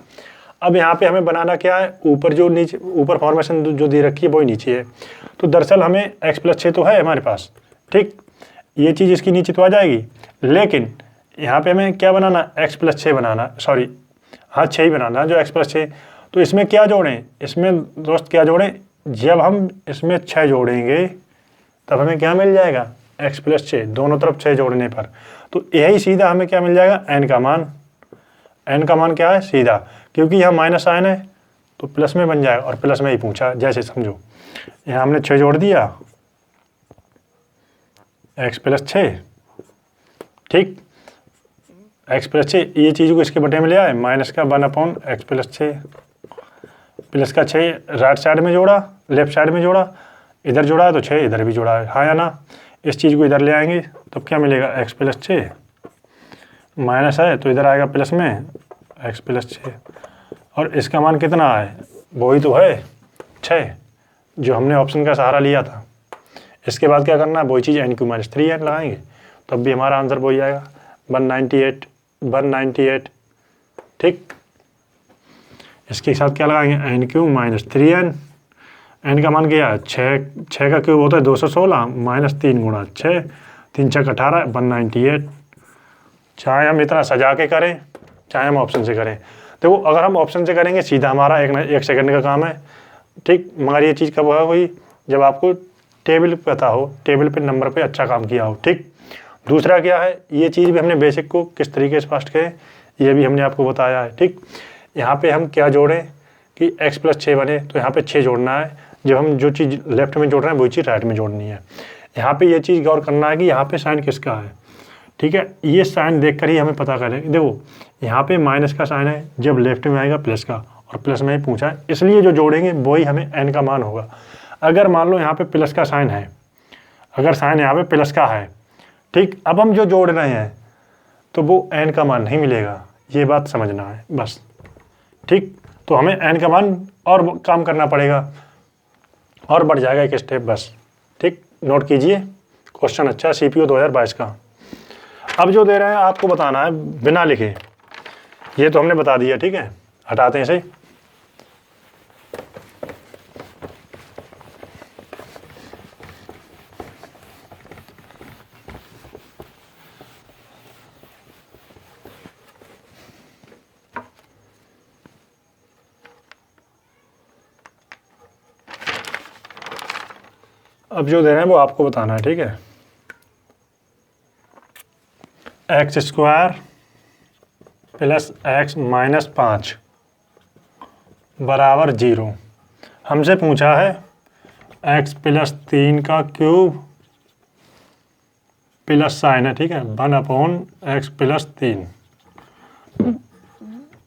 अब यहाँ पे हमें बनाना क्या है, ऊपर जो नीचे ऊपर फॉर्मेशन जो दे रखी है वही नीचे है, तो दरअसल हमें x प्लस 6 तो है हमारे पास, ठीक, ये चीज़ इसकी नीचे तो आ जाएगी, लेकिन यहाँ पे हमें क्या बनाना, x प्लस 6 बनाना, सॉरी हाँ 6 ही बनाना जो x प्लस 6, तो इसमें क्या जोड़ें, इसमें दोस्त क्या जोड़ें, जब हम इसमें 6 जोड़ेंगे तब हमें क्या मिल जाएगा x प्लस 6, दोनों तरफ 6 जोड़ने पर, तो यही सीधा हमें क्या मिल जाएगा n का मान, n का मान क्या है सीधा, क्योंकि यहाँ माइनस साइन है तो प्लस में बन जाएगा, और प्लस में ही पूछा, जैसे समझो यहाँ हमने 6 जोड़ दिया x प्लस 6, ठीक, x प्लस 6, ये चीज़ को इसके बटे में ले आए, माइनस का 1/x प्लस 6, प्लस का 6 राइट साइड में जोड़ा, लेफ्ट साइड में जोड़ा, इधर जोड़ा है तो 6 इधर भी जोड़ा है, हाँ या ना। इस चीज़ को इधर ले आएंगे तो क्या मिलेगा x प्लस 6, माइनस है तो इधर आएगा प्लस में x प्लस 6, और इसका मान कितना है, वही तो है 6 जो हमने ऑप्शन का सहारा लिया था। इसके बाद क्या करना है, वही चीज़ एन क्यू माइनस 3n लगाएंगे, तब भी हमारा आंसर वही आएगा 198, ठीक। इसके साथ क्या लगाएंगे N q minus 3n, N का मान क्या है 6 का क्यूब होता है 216 माइनस 3 गुणा 6, 3 6 18 198। चाहे हम इतना सजा के करें चाहे हम ऑप्शन से करें, देखो अगर हम ऑप्शन से करेंगे सीधा हमारा एक सेकंड का काम है, ठीक, मगर ये चीज़ कब हुई, जब आपको टेबल पता हो, टेबल पे नंबर पे अच्छा काम किया हो, ठीक। दूसरा क्या है, ये चीज़ भी हमने बेसिक को किस तरीके से फर्स्ट करें ये भी हमने आपको बताया है, ठीक। यहाँ पे हम क्या जोड़ें कि x प्लस 6 बने, तो यहाँ पे 6 जोड़ना है, जब हम जो चीज़ लेफ्ट में जोड़ रहे हैं वही चीज़ राइट में जोड़नी है। यहाँ पे ये चीज़ गौर करना है कि यहाँ पे साइन किसका है, ठीक है, ये साइन देख कर ही हमें पता करें। देखो यहाँ पे माइनस का साइन है, जब लेफ्ट में आएगा प्लस का, और प्लस में ही पूछा है, इसलिए जो जोड़ेंगे वही हमें n का मान होगा। अगर मान लो यहाँ पे प्लस का साइन है, अगर साइन यहाँ पे प्लस का है, ठीक, अब हम जो जोड़ रहे हैं तो वो n का मान नहीं मिलेगा, ये बात समझना है बस, ठीक। तो हमें n का मान और काम करना पड़ेगा और बढ़ जाएगा एक स्टेप बस, ठीक। नोट कीजिए, क्वेश्चन अच्छा CPO 2022 का। अब जो दे रहे हैं आपको बताना है बिना लिखे, ये तो हमने बता दिया, ठीक है, हटाते हैं इसे। अब जो दे रहे हैं वो आपको बताना है, ठीक है। X square plus x minus 5 बराबर 0, हमसे पूछा है x प्लस 3 का क्यूब प्लस साइन है, ठीक है, 1/x प्लस 3,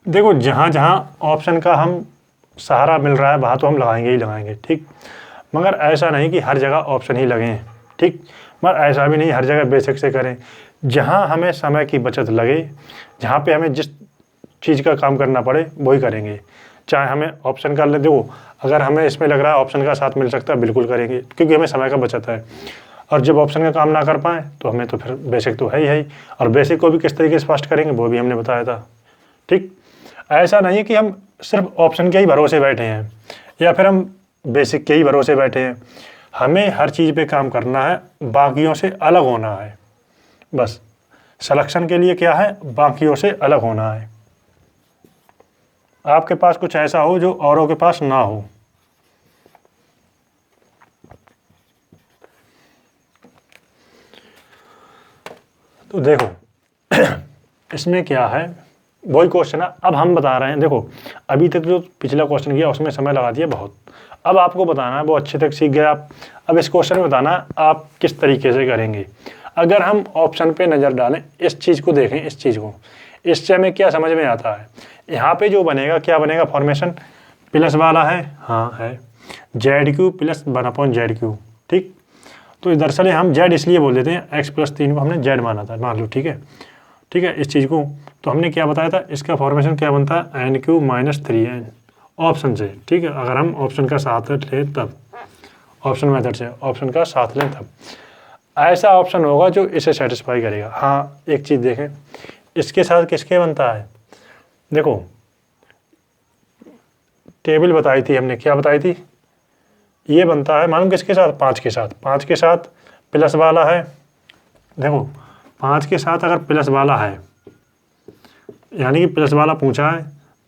देखो जहाँ जहाँ ऑप्शन का हम सहारा मिल रहा है वहाँ तो हम लगाएंगे ही लगाएंगे, ठीक। मगर ऐसा नहीं कि हर जगह ऑप्शन ही लगें, ठीक। मगर ऐसा भी नहीं हर जगह बेसिक से करें। जहाँ हमें समय की बचत लगे, जहाँ पे हमें जिस चीज़ का काम करना पड़े वही करेंगे। चाहे हमें ऑप्शन का देखो, अगर हमें इसमें लग रहा है ऑप्शन का साथ मिल सकता है, बिल्कुल करेंगे, क्योंकि हमें समय का बचत है। और जब ऑप्शन का काम ना कर पाएँ तो हमें तो फिर बेसिक तो है ही। और बेसिक को भी किस तरीके से फास्ट करेंगे वो भी हमने बताया था, ठीक। ऐसा नहीं है कि हम सिर्फ ऑप्शन के ही भरोसे बैठे हैं या फिर हम बेसिक के ही भरोसे बैठे हैं। हमें हर चीज़ पे काम करना है, बाकियों से अलग होना है। बस सिलेक्शन के लिए क्या है, बाकियों से अलग होना है। आपके पास कुछ ऐसा हो जो औरों के पास ना हो। तो देखो इसमें क्या है, वही क्वेश्चन है। अब हम बता रहे हैं, देखो अभी तक जो पिछला क्वेश्चन किया उसमें समय लगा दिया बहुत। अब आपको बताना है, वो अच्छे तक सीख गए आप। अब इस क्वेश्चन में बताना है आप किस तरीके से करेंगे। अगर हम ऑप्शन पे नज़र डालें, इस चीज़ को देखें, इस चीज़ को, इससे हमें क्या समझ में आता है। यहाँ पे जो बनेगा, क्या बनेगा, फॉर्मेशन प्लस वाला है, हाँ है, ZQ प्लस 1/ZQ, ठीक। तो दरअसल हम Z इसलिए बोल देते हैं, x+3 को हमने Z माना था, मान लो, ठीक है, ठीक है। इस चीज़ को तो हमने क्या बताया था, इसका फॉर्मेशन क्या बनता है, NQ - 3n ऑप्शन से, ठीक है। अगर हम ऑप्शन का साथ लें तब, ऑप्शन मेथड से ऑप्शन का साथ लें तब ऐसा ऑप्शन होगा जो इसे सेटिस्फाई करेगा। हाँ एक चीज़ देखें, इसके साथ किसके बनता है, देखो टेबल बताई थी हमने, क्या बताई थी, ये बनता है मालूम किसके साथ, 5 के साथ। 5 के साथ प्लस वाला है, देखो 5 के साथ अगर प्लस वाला है, यानी कि प्लस वाला पूछा है,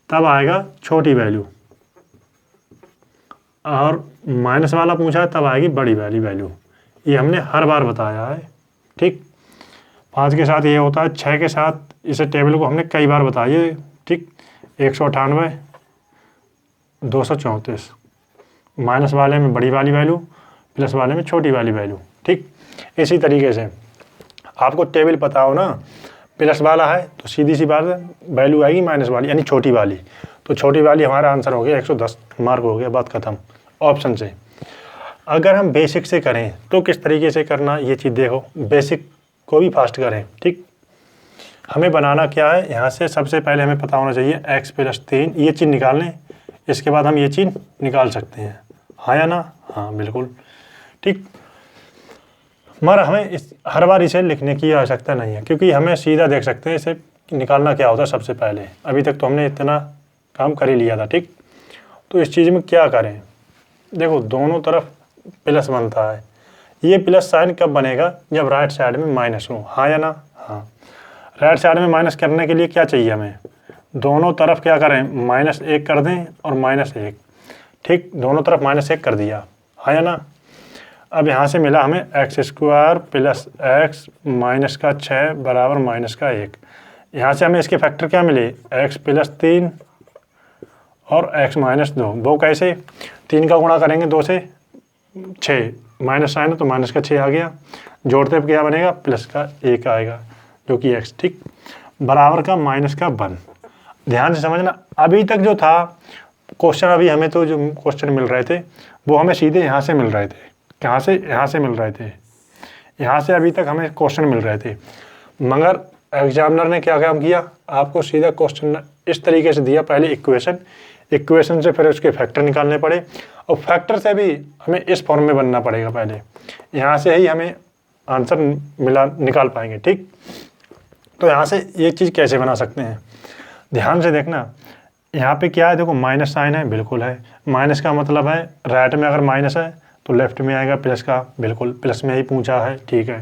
तब आएगा छोटी वैल्यू, और माइनस वाला पूछा है तब आएगी बड़ी वाली वैल्यू। ये हमने हर बार बताया है, ठीक। 5 के साथ ये होता है, 6 के साथ इसे टेबल को हमने कई बार बताया है, ठीक। 198, 234, माइनस वाले में बड़ी वाली वैल्यू, प्लस वाले में छोटी वाली वैल्यू, ठीक। इसी तरीके से आपको टेबल पता हो ना, प्लस वाला है तो सीधी सी बात है वैल्यू आएगी माइनस वाली, यानी छोटी वाली। तो छोटी वाली हमारा आंसर हो गया 110 मार्क हो गया, बात खत्म ऑप्शन से। अगर हम बेसिक से करें तो किस तरीके से करना, ये चीज़ देखो, बेसिक को भी फास्ट करें, ठीक। हमें बनाना क्या है, यहाँ से सबसे पहले हमें पता होना चाहिए x+3, ये चीज़ निकाल लें, इसके बाद हम ये चीज़ निकाल सकते हैं, हाँ या ना, हाँ बिल्कुल, ठीक। मगर हमें हर बार इसे लिखने की आवश्यकता नहीं है, क्योंकि हमें सीधा देख सकते हैं इसे निकालना क्या होता है सबसे पहले। अभी तक तो हमने इतना काम कर ही लिया था, ठीक। तो इस चीज़ में क्या करें, देखो दोनों तरफ प्लस बनता है, ये प्लस साइन कब बनेगा, जब राइट साइड में माइनस हो, हाँ या ना, हाँ। राइट साइड में माइनस करने के लिए क्या चाहिए हमें, दोनों तरफ क्या करें, -1 कर दें और -1, ठीक। दोनों तरफ -1 कर दिया, हाँ या ना। अब यहाँ से मिला हमें x² + x - 6 बराबर -1। यहाँ से हमें इसके फैक्टर क्या मिले, x+3 और x - 2। वो कैसे, 3 का गुणा करेंगे 2 से, 6, माइनस साइन है तो -6 आ गया, जोड़ते क्या बनेगा, +1 आएगा जो कि x, ठीक, बराबर का -1। ध्यान से समझना, अभी तक जो था क्वेश्चन, अभी हमें तो जो क्वेश्चन मिल रहे थे वो हमें सीधे यहाँ से मिल रहे थे, कहाँ से, यहाँ से मिल रहे थे, यहाँ से अभी तक हमें क्वेश्चन मिल रहे थे। मगर एग्जामिनर ने क्या काम किया, आपको सीधा क्वेश्चन इस तरीके से दिया, पहले इक्वेशन से फिर उसके फैक्टर निकालने पड़े, और फैक्टर से भी हमें इस फॉर्म में बनना पड़ेगा पहले, यहाँ से ही हमें आंसर निकाल पाएंगे, ठीक। तो यहाँ से ये चीज़ कैसे बना सकते हैं, ध्यान से देखना, यहाँ पे क्या है, देखो माइनस साइन है, बिल्कुल है, माइनस का मतलब है राइट में अगर माइनस है तो लेफ्ट में आएगा प्लस का, बिल्कुल प्लस में ही पूछा है, ठीक है।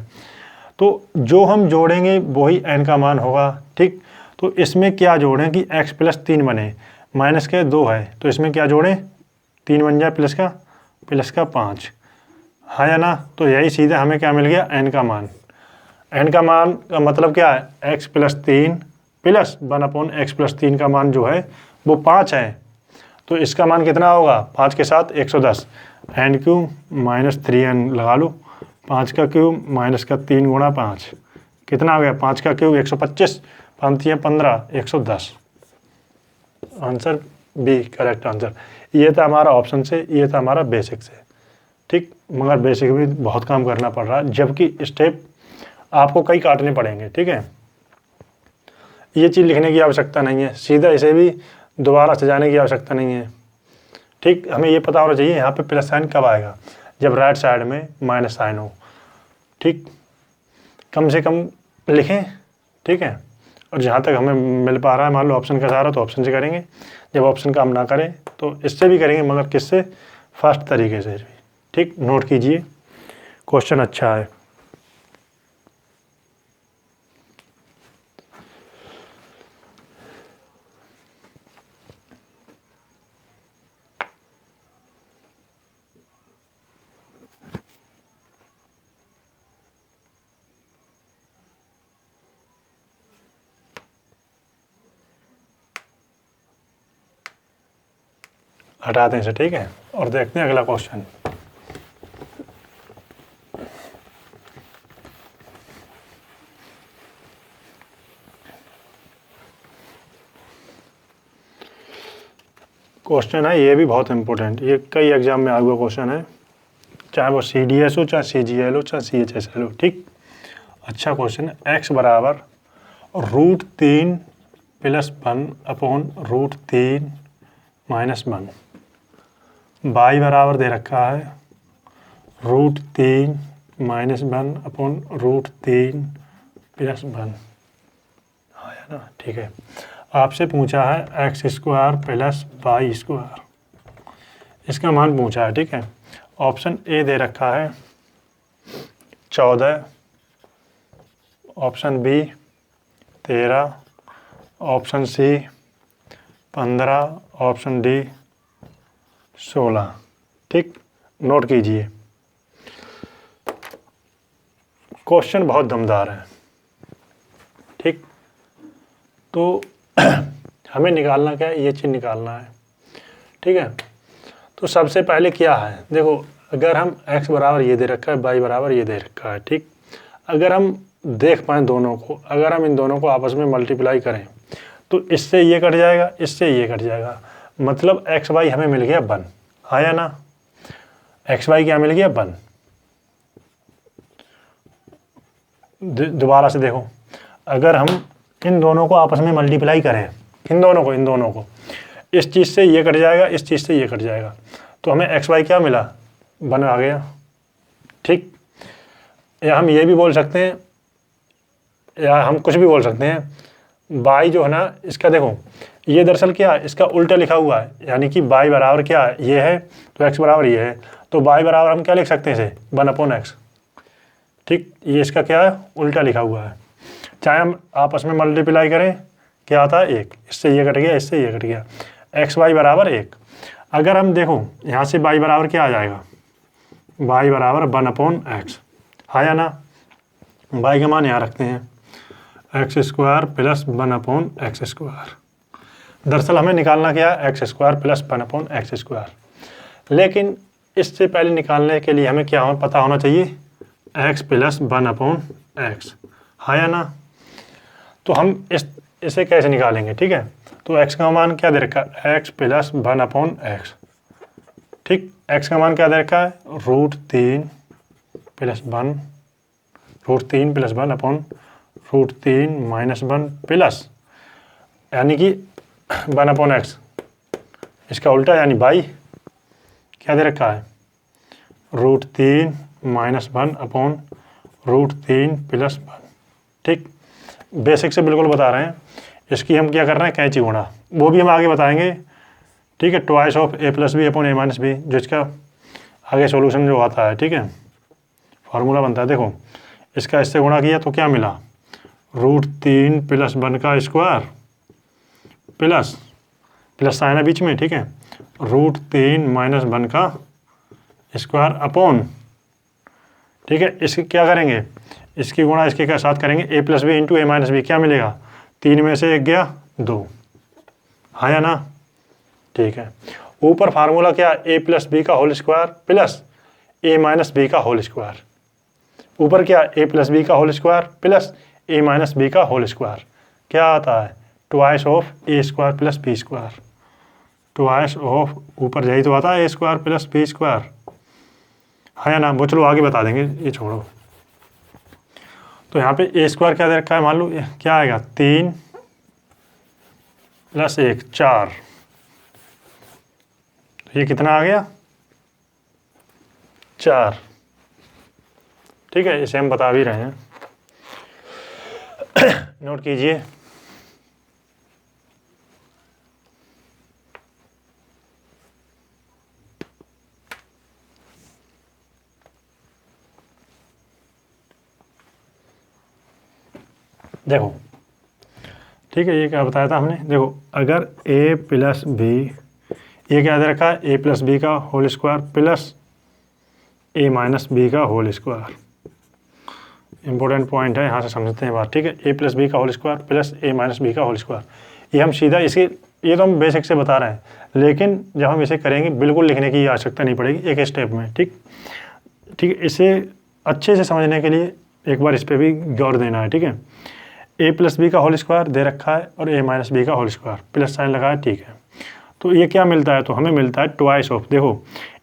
तो जो हम जोड़ेंगे वही n का मान होगा, ठीक। तो इसमें क्या जोड़ें कि x+3 बने, माइनस के 2 है तो इसमें क्या जोड़ें, 3 बन जाए प्लस का 5, हाँ या ना। तो यही सीधा हमें क्या मिल गया, n का मान। n का मान का मतलब क्या है, x+3 प्लस 1/x+3 का मान जो है वो 5 है, तो इसका मान कितना होगा, 5 के साथ 110, NQ - 3n लगा लो, 5 का क्यूब -3 गुणा 5 कितना आ गया, 5 का cube 125, 5 × 15 110, answer B correct answer. ये था हमारा ऑप्शन से, ये था हमारा बेसिक से, ठीक। मगर बेसिक भी बहुत काम करना पड़ रहा है, जबकि स्टेप आपको कई काटने पड़ेंगे, ठीक है। ये चीज़ लिखने की आवश्यकता नहीं है, सीधा इसे भी दोबारा सजाने की आवश्यकता नहीं है, ठीक। हमें ये पता होना चाहिए यहाँ पे प्लस साइन कब आएगा, जब राइट साइड में माइनस साइन हो, ठीक। कम से कम लिखें, ठीक है। और जहाँ तक हमें मिल पा रहा है, मान लो ऑप्शन का सहारा, तो ऑप्शन से करेंगे। जब ऑप्शन काम ना करें तो इससे भी करेंगे, मगर किससे, फास्ट तरीके से, ठीक। नोट कीजिए, क्वेश्चन अच्छा है। हटाते हैं इसे, ठीक है, और देखते हैं अगला क्वेश्चन। क्वेश्चन है, ये भी बहुत इंपॉर्टेंट, ये कई एग्जाम में आया हुआ क्वेश्चन है, चाहे वो CDS हो, चाहे CGL हो, चाहे CHSL हो, ठीक। अच्छा क्वेश्चन है। x बराबर √3 + 1 अपॉन √3 - 1, y बराबर दे रखा है √3 - 1 अपॉन √3 + 1, हाँ है ना, ठीक है। आपसे पूछा है x² + y², इसका मान पूछा है, ठीक है। ऑप्शन ए दे रखा है 14, option B 13, option C 15, option D 16, ठीक। नोट कीजिए, क्वेश्चन बहुत दमदार है, ठीक। तो हमें निकालना क्या है, ये चीज़ निकालना है, ठीक है। तो सबसे पहले क्या है, देखो, अगर हम x बराबर ये दे रखा है, y बराबर ये दे रखा है, ठीक। अगर हम देख पाएँ दोनों को, अगर हम इन दोनों को आपस में मल्टीप्लाई करें तो इससे ये कट जाएगा, इससे ये कट जाएगा, मतलब एक्स वाई हमें मिल गया 1, हाँ या ना। एक्स वाई क्या मिल गया 1। दोबारा से देखो, अगर हम इन दोनों को आपस में मल्टीप्लाई करें, इन दोनों को, इस चीज़ से ये कट जाएगा, इस चीज़ से ये कट जाएगा, तो हमें एक्स वाई क्या मिला, 1 आ गया, ठीक। या हम ये भी बोल सकते हैं, या हम कुछ भी बोल सकते हैं, बाई जो है ना, इसका देखो, ये दरअसल क्या है, इसका उल्टा लिखा हुआ है, यानी कि बाई बराबर क्या है, ये है, तो एक्स बराबर ये है, तो बाई बराबर हम क्या लिख सकते हैं इसे, 1/x, ठीक। ये इसका क्या है, उल्टा लिखा हुआ है। चाहे हम आपस में मल्टीप्लाई करें, क्या आता है 1, इससे ये कट गया, इससे ये कट गया, एक्स वाई बराबर 1। अगर हम देखो यहाँ से बाई बराबर क्या आ जाएगा, बाई बराबर 1/x, हाँ या ना। बाई का मान यहाँ रखते हैं, x² + 1/x²। दरअसल हमें निकालना क्या है, x² + 1/x², लेकिन इससे पहले निकालने के लिए हमें क्या पता होना चाहिए, x + 1/x, हाँ या ना। तो हम इसे कैसे निकालेंगे, ठीक है। तो x का मान क्या दे रखा है, x + 1/x, ठीक। x का मान क्या दे रखा है, √3 + 1, √3 + 1 अपॉन √3 - 1 प्लस, यानी कि 1/x, इसका उल्टा यानी बाई क्या दे रखा है, √3 - 1 अपॉन √3 + 1, ठीक। बेसिक से बिल्कुल बता रहे हैं, इसकी हम क्या कर रहे हैं, कैंची गुणा, वो भी हम आगे बताएंगे, ठीक है। Twice of a + b upon a - b, जो इसका आगे सॉल्यूशन जो आता है, ठीक है, फार्मूला बनता है। देखो, इसका इससे गुणा किया तो क्या मिला, √3 + 1 का स्क्वायर प्लस साइन है बीच में, ठीक है, √3 - 1 का स्क्वायर अपॉन, ठीक है। इसकी क्या करेंगे, इसकी गुणा इसके के साथ करेंगे, a + b × a - b, क्या मिलेगा, 3 में से 1 गया 2, हाँ या ना, ठीक है। ऊपर फार्मूला क्या, a + b का whole square plus a - b का होल स्क्वायर, ऊपर क्या, a + b का whole square plus a - b का होल स्क्वायर, क्या आता है twice of a square plus b square, twice of ऊपर यही तो आता है a square plus b square, है ना। वो चलो आगे बता देंगे, ये छोड़ो। तो यहाँ पे ए स्क्वायर क्या दे रखा है, मान लो क्या आएगा 3 + 1 4, तो ये कितना आ गया 4, ठीक है। इसे हम बता भी रहे हैं, नोट कीजिए। देखो ठीक है, ये क्या बताया था हमने, देखो अगर a + b, ये क्या दे रखा है a + b का whole square plus a - b का होल स्क्वायर, इंपॉर्टेंट पॉइंट है, यहाँ से समझते हैं बात, ठीक है। a + b का whole square plus a - b का होल स्क्वायर, ये हम सीधा इसी, ये तो हम बेसिक से बता रहे हैं, लेकिन जब हम इसे करेंगे बिल्कुल लिखने की आवश्यकता नहीं पड़ेगी एक स्टेप में, ठीक है। इसे अच्छे से समझने के लिए एक बार इस पर भी गौर देना है, ठीक है। a + b का होल स्क्वायर दे रखा है और a - b का होल स्क्वायर, प्लस साइन लगाया, ठीक है। तो ये क्या मिलता है, तो हमें मिलता है ट्वाइस ऑफ, देखो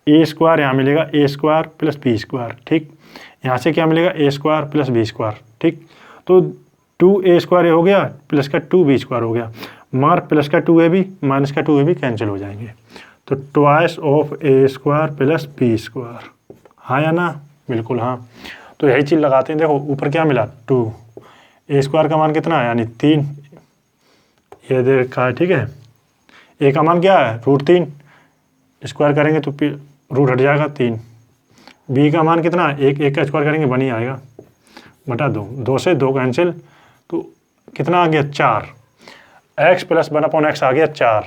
a स्क्वायर यहाँ मिलेगा a square plus b square, ठीक। यहाँ से क्या मिलेगा a square plus b square, ठीक। तो 2a स्क्वायर हो गया प्लस का 2b स्क्वायर हो गया, मार प्लस का 2ab माइनस का 2ab कैंसिल हो जाएंगे, तो twice of a square plus b square, हाँ या ना, बिल्कुल हाँ। तो यही चीज़ लगाते हैं, देखो ऊपर क्या मिला 2, a स्क्वायर का मान कितना है यानी 3, ये दे रखा है, ठीक है। a का मान क्या है √3, स्क्वायर करेंगे तो रूट हट जाएगा 3, b का मान कितना है 1, 1 का स्क्वायर करेंगे 1 ही आएगा, बटा 2, 2 से 2 कैंसिल, तो कितना आ गया 4, x + 1/x आ गया 4,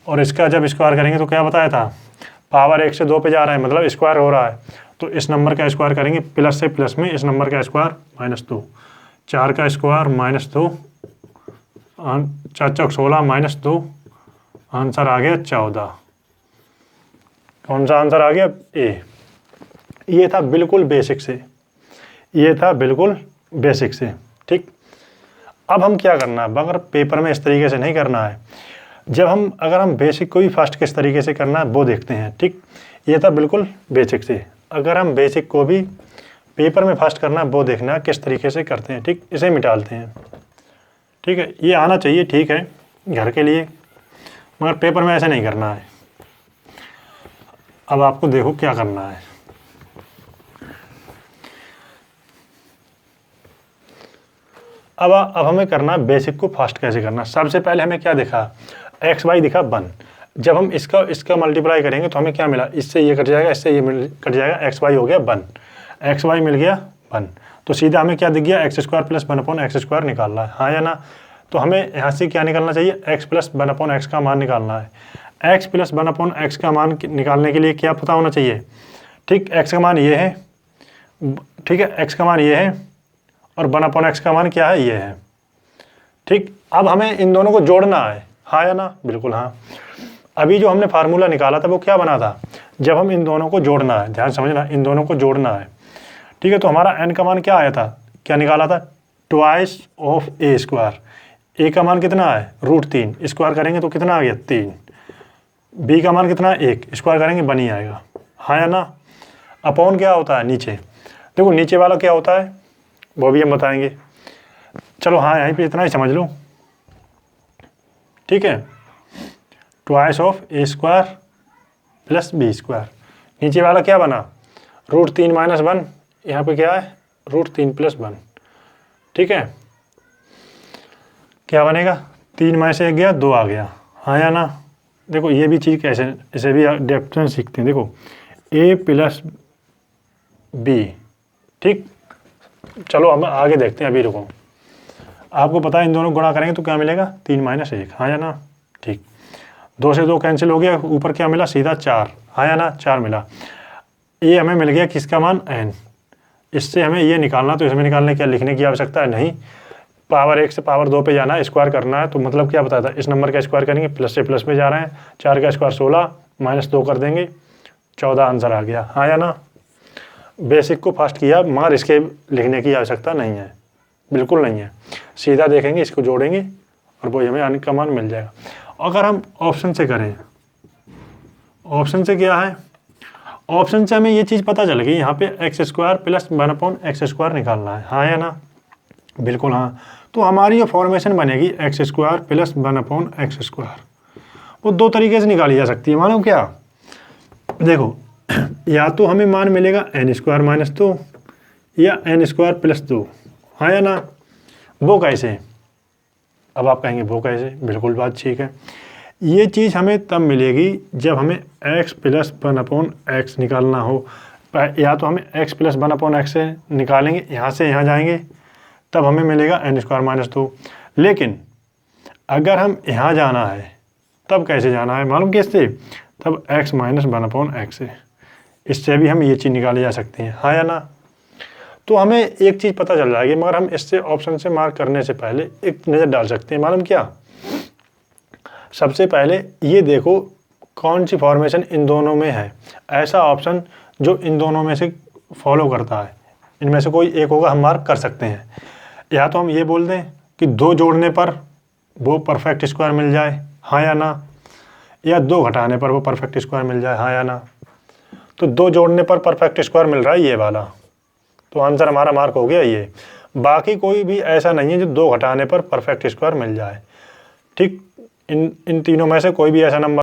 और इसका जब स्क्वायर करेंगे तो क्या बताया था, पावर 1 से 2 पे जा रहा है, मतलब स्क्वायर हो रहा है, तो इस नंबर का स्क्वायर करेंगे प्लस से प्लस में, इस नंबर का स्क्वायर -2, 4 का स्क्वायर -2, 4 × 16 -2, आंसर आ गया 14। कौन सा आंसर आ गया ए। ये था बिल्कुल बेसिक से, ये था बिल्कुल बेसिक से, ठीक। अब हम क्या करना है, अगर पेपर में इस तरीके से नहीं करना है, जब हम अगर हम बेसिक को भी फास्ट किस तरीके से करना है वो देखते हैं, ठीक। ये था बिल्कुल बेसिक से, अगर हम बेसिक को भी पेपर में फास्ट करना है वो देखना है किस तरीके से करते हैं, ठीक। इसे मिटालते हैं, ठीक है। ये आना चाहिए, ठीक है, घर के लिए, मगर पेपर में ऐसे नहीं करना है। अब आपको देखो क्या करना है, अब हमें करना है बेसिक को फास्ट कैसे करना। सबसे पहले हमें क्या दिखा, xy दिखा 1, जब हम इसका मल्टीप्लाई करेंगे तो हमें क्या मिला, इससे ये कट जाएगा, इससे ये कट जाएगा, xy हो गया 1, xy मिल गया 1, तो सीधा हमें क्या दिख गया x² + 1/x² निकालना है, हाँ या ना। तो हमें यहाँ से क्या निकालना चाहिए, x + 1/x का मान निकालना है। x + 1/x का मान निकालने के लिए क्या पता होना चाहिए, ठीक, x का मान ये है, ठीक है, x का मान ये है और 1/x का मान क्या है, ये है, ठीक। अब हमें इन दोनों को जोड़ना है, हाँ या ना, बिल्कुल हाँ। अभी जो हमने फार्मूला निकाला था वो क्या बना था, जब हम इन दोनों को जोड़ना है, ध्यान समझना, इन दोनों को जोड़ना है, ठीक है। तो हमारा n का मान क्या आया था, क्या निकाला था, twice of a square, a का मान कितना है √3, स्क्वायर करेंगे तो कितना आ गया 3, b का मान कितना है 1, स्क्वायर करेंगे 1 ही आएगा, हाँ या ना। अपॉन क्या होता है नीचे, देखो नीचे वाला क्या होता है वो भी हम बताएंगे, चलो हाँ यहीं पे इतना ही समझ लो, ठीक है। Twice of a square plus b square, नीचे वाला क्या बना √3 - 1, यहाँ पे क्या है √3 + 1, ठीक है। क्या बनेगा, 3 में से 1 गया 2 आ गया, हाँ या ना। देखो ये भी चीज़ कैसे, इसे भी डेफिनेशन सीखते हैं, देखो a + b, ठीक। चलो हम आगे देखते हैं, अभी रुको, आपको पता है इन दोनों गुणा करेंगे तो क्या मिलेगा 3 - 1, हाँ या ना, ठीक। 2 से 2 कैंसिल हो गया, ऊपर क्या मिला सीधा 4, हाँ या ना, 4 मिला। ये हमें मिल गया किसका मान n, इससे हमें ये निकालना, तो इसमें निकालने क्या लिखने की आवश्यकता है नहीं, पावर 1 से पावर 2 पे जाना है, स्क्वायर करना है, तो मतलब क्या बताया था, इस नंबर का स्क्वायर करेंगे प्लस से प्लस में जा रहे हैं, 4 का स्क्वायर 16 -2 कर देंगे 14, आंसर आ गया, हाँ या ना। बेसिक को फास्ट किया, मगर इसके लिखने की आवश्यकता नहीं है, बिल्कुल नहीं है, सीधा देखेंगे, इसको जोड़ेंगे और वही हमें आने का मान मिल जाएगा। अगर हम ऑप्शन से करें, ऑप्शन से क्या है, ऑप्शन से हमें ये चीज़ पता चल गई, यहाँ पे x² + 1/x² निकालना है, हाँ या ना? बिल्कुल हाँ। तो हमारी जो फॉर्मेशन बनेगी x² + 1/x², वो दो तरीके से निकाली जा सकती है। मालूम क्या, देखो या तो हमें मान मिलेगा n² - 2 या n² + 2, हाँ या ना? वो कैसे? अब आप कहेंगे वो कैसे? बिल्कुल बात ठीक है। ये चीज़ हमें तब मिलेगी जब हमें x + 1/x निकालना हो। या तो हमें x + 1/x से निकालेंगे, यहाँ से यहाँ जाएंगे, तब हमें मिलेगा n² - 2। लेकिन अगर हम यहाँ जाना है तब कैसे जाना है मालूम कैसे? तब x - 1/x से, इससे भी हम ये चीज़ निकाली जा सकती है, हाँ या ना? तो हमें एक चीज़ पता चल जाएगी, मगर हम इससे ऑप्शन से मार्क करने से पहले एक नज़र डाल सकते हैं। मालूम क्या, सबसे पहले ये देखो कौन सी फॉर्मेशन इन दोनों में है, ऐसा ऑप्शन जो इन दोनों में से फॉलो करता है, इनमें से कोई एक होगा, हम मार्क कर सकते हैं। या तो हम ये बोल दें कि 2 जोड़ने पर वो परफेक्ट स्क्वायर मिल जाए, हाँ या ना? या 2 घटाने पर वो परफेक्ट स्क्वायर मिल जाए, हाँ या ना? तो 2 जोड़ने पर परफेक्ट स्क्वायर मिल रहा है ये वाला, तो आंसर हमारा मार्क हो गया ये। बाकी कोई भी ऐसा नहीं है जो 2 घटाने पर परफेक्ट स्क्वायर मिल जाए, ठीक? इन तीनों में से कोई भी ऐसा नंबर